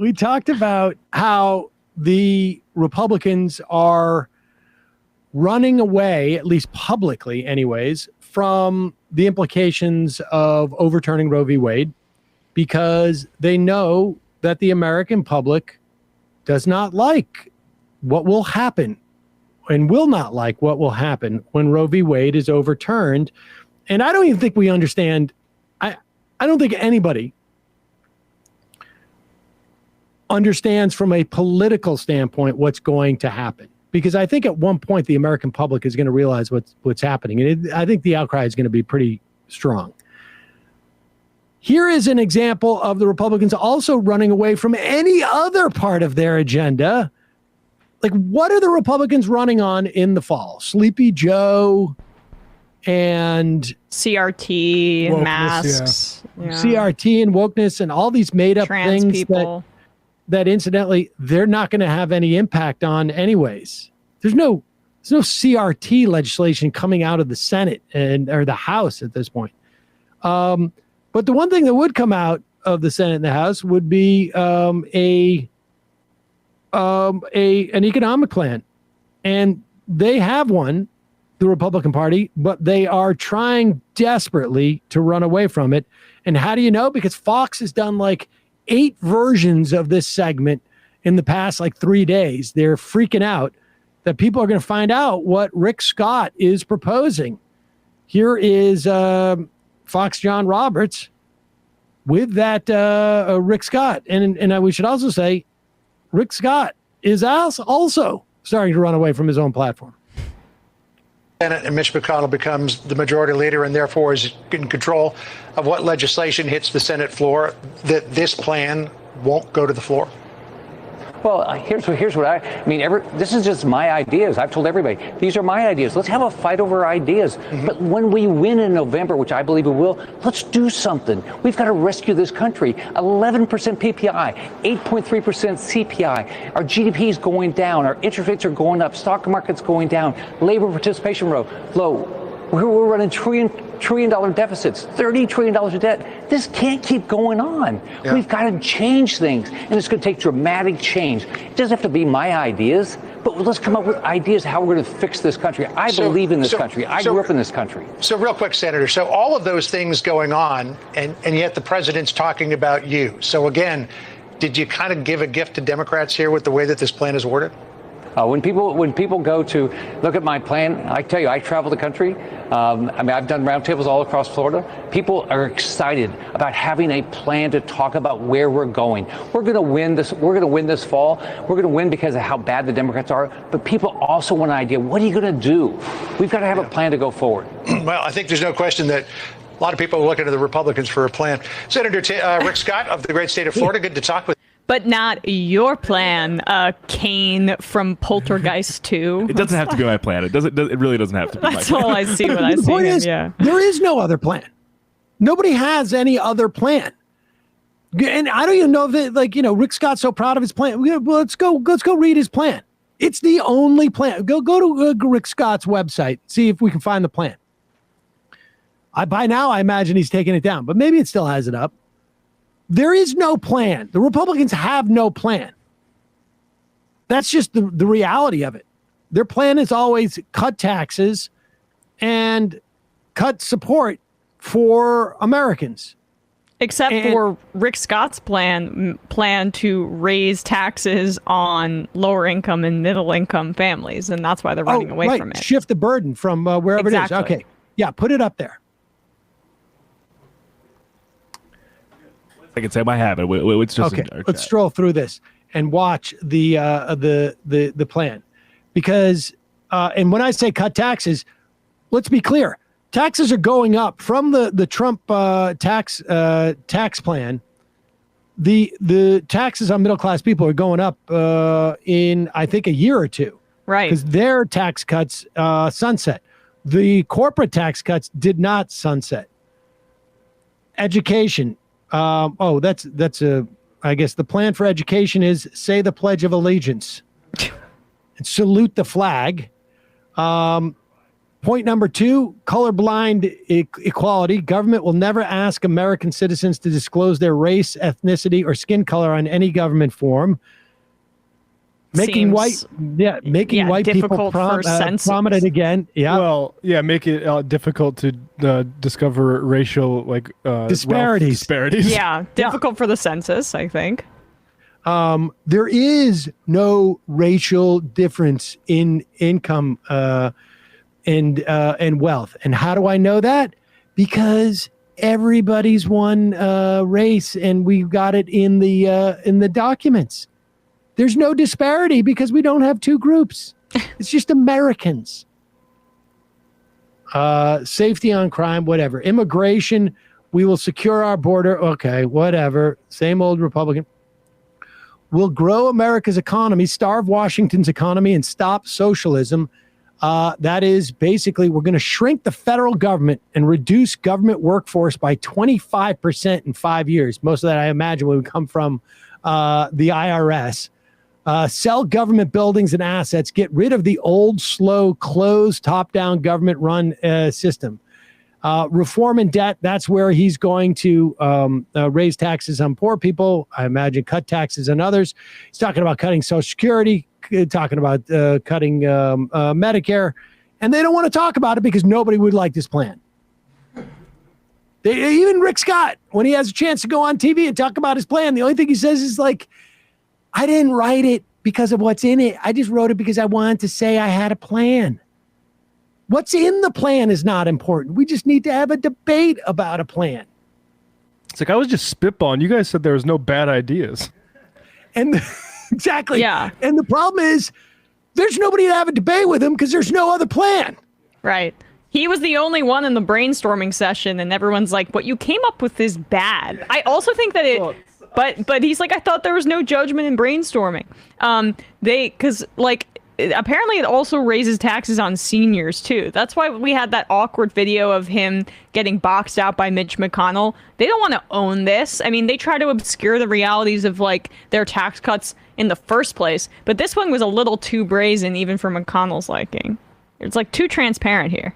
we talked about how the Republicans are running away, at least publicly anyways, from the implications of overturning Roe v. Wade because they know that the American public does not like what will happen and will not like what will happen when Roe v. Wade is overturned. And I don't even think we understand. I don't think anybody understands from a political standpoint what's going to happen. Because I think at one point the American public is going to realize what's happening. And I think the outcry is going to be pretty strong. Here is an example of the Republicans also running away from any other part of their agenda. Like, what are the Republicans running on in the fall? Sleepy Joe and CRT and masks. Yeah. CRT and wokeness and all these made up trans things people. That incidentally, they're not going to have any impact on anyways. There's no CRT legislation coming out of the Senate or the House at this point. But the one thing that would come out of the Senate and the House would be an economic plan. And they have one, the Republican Party, but they are trying desperately to run away from it. And how do you know? Because Fox has done like 8 versions of this segment in the past like 3 days. They're freaking out that people are going to find out what Rick Scott is proposing. Here is Fox John Roberts with that Rick Scott. And we should also say Rick Scott is also starting to run away from his own platform. And Mitch McConnell becomes the majority leader and therefore is in control of what legislation hits the Senate floor, that this plan won't go to the floor? Well, here's what I mean. This is just my ideas. I've told everybody, these are my ideas. Let's have a fight over ideas. Mm-hmm. But when we win in November, which I believe we will, let's do something. We've got to rescue this country. 11% PPI, 8.3% CPI. Our GDP is going down. Our interest rates are going up. Stock market's going down. Labor participation low. We're running trillion dollar deficits, $30 trillion of debt. This can't keep going on. Yeah. We've got to change things, and it's going to take dramatic change. It doesn't have to be my ideas, but let's come up with ideas how we're going to fix this country. I believe in this country. I grew up in this country. So real quick, Senator, so all of those things going on, and yet the president's talking about you. So again, did you kind of give a gift to Democrats here with the way that this plan is worded? When people go to look at my plan, I tell you, I travel the country. I've done roundtables all across Florida. People are excited about having a plan to talk about where we're going. We're going to win this. We're going to win this fall. We're going to win because of how bad the Democrats are. But people also want an idea. What are you going to do? We've got to have a plan to go forward. Well, I think there's no question that a lot of people are looking to the Republicans for a plan. Senator Rick Scott of the great state of Florida, good to talk with you. But not your plan, Kane from Poltergeist 2. It doesn't have to be my plan. It really doesn't have to be my plan. That's all I see when I see him, yeah. There is no other plan. Nobody has any other plan. And I don't even know if Rick Scott's so proud of his plan. Let's go read his plan. It's the only plan. Go to Rick Scott's website, see if we can find the plan. By now, I imagine he's taken it down, but maybe it still has it up. There is no plan. The Republicans have no plan. That's just the reality of it. Their plan is always cut taxes and cut support for Americans. Except for Rick Scott's plan to raise taxes on lower income and middle income families. And that's why they're running away from it. Shift the burden from wherever it is. Okay. Yeah, put it up there. I can say I have it. It's just okay. Let's stroll through this and watch the plan, because and when I say cut taxes, let's be clear: taxes are going up from the Trump tax plan. The taxes on middle class people are going up in I think a year or two, right? Because their tax cuts sunset. The corporate tax cuts did not sunset. Education. That's I guess the plan for education is say the Pledge of Allegiance and salute the flag. Point number 2, colorblind equality. Government will never ask American citizens to disclose their race, ethnicity, or skin color on any government form. Making white people prominent again. Yeah. Well, yeah, make it difficult to discover racial disparities. Disparities. Yeah, difficult for the census, I think. There is no racial difference in income and wealth. And how do I know that? Because everybody's one race, and we've got it in the documents. There's no disparity because we don't have two groups. It's just Americans. Safety on crime, whatever. Immigration, we will secure our border. Okay, whatever. Same old Republican. We'll grow America's economy, starve Washington's economy, and stop socialism. That is basically, we're going to shrink the federal government and reduce government workforce by 25% in 5 years. Most of that, I imagine, would come from the IRS. Sell government buildings and assets. Get rid of the old, slow, closed, top-down government-run system. Reform and debt. That's where he's going to raise taxes on poor people. I imagine cut taxes on others. He's talking about cutting Social Security, talking about cutting Medicare, and they don't want to talk about it because nobody would like this plan. Even Rick Scott, when he has a chance to go on TV and talk about his plan, the only thing he says is like, I didn't write it because of what's in it. I just wrote it because I wanted to say I had a plan. What's in the plan is not important. We just need to have a debate about a plan. It's like, I was just spitballing. You guys said there was no bad ideas. And exactly. Yeah. And the problem is there's nobody to have a debate with him because there's no other plan. Right. He was the only one in the brainstorming session, and everyone's like, what you came up with is bad. I also think that it... But he's like, I thought there was no judgment in brainstorming. Because apparently it also raises taxes on seniors too. That's why we had that awkward video of him getting boxed out by Mitch McConnell. They don't want to own this. I mean, they try to obscure the realities of their tax cuts in the first place. But this one was a little too brazen, even for McConnell's liking. It's too transparent here.